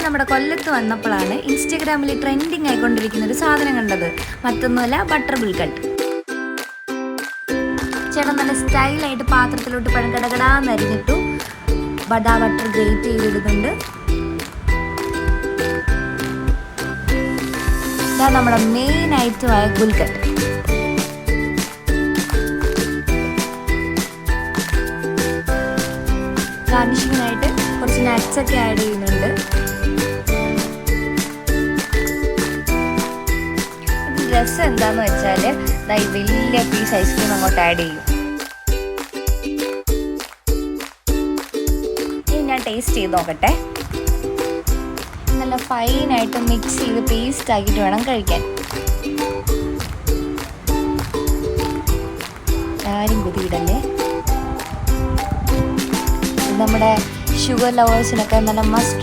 അങ്ങനെ നമ്മുടെ കൊല്ലത്ത് വന്നപ്പോഴാണ് ഇൻസ്റ്റഗ്രാമിൽ ട്രെൻഡിങ് ആയിക്കൊണ്ടിരിക്കുന്ന ഒരു സാധനം കണ്ടത്. മറ്റൊന്നുമല്ല, ബട്ടർ ബിൽക്കട്ട്. ചേട്ടൻ നല്ല സ്റ്റൈലായിട്ട് പാത്രത്തിലോട്ട് പഴം കടകടാന്ന് അരിഞ്ഞിട്ടു ബടാ ബട്ടർ ഗ്രേറ്റ് ചെയ്തിടുന്നുണ്ട്. ഇതാ നമ്മുടെ മെയിൻ ഐറ്റമായ ഗുൽക്കട്ട്. ഗാർണിഷിങ്ങിനായിട്ട് കുറച്ച് നട്ട്സ് ഒക്കെ ആഡ് ചെയ്യുന്നുണ്ട്. രസം എന്താന്ന് വെച്ചാൽ ഈ വലിയ പീസ് ഐസ്ക്രീം അങ്ങോട്ട് ആഡ് ചെയ്യും. ഇനി ഞാൻ ടേസ്റ്റ് ചെയ്ത് നോക്കട്ടെ. നല്ല ഫൈനായിട്ട് മിക്സ് ചെയ്ത് പേസ്റ്റ് ആക്കിയിട്ട് വേണം കഴിക്കാൻ. ആരും കുതിയിടല്ലേ. നമ്മുടെ ഷുഗർ ലവേഴ്സിനൊക്കെ നല്ല മസ്റ്റ്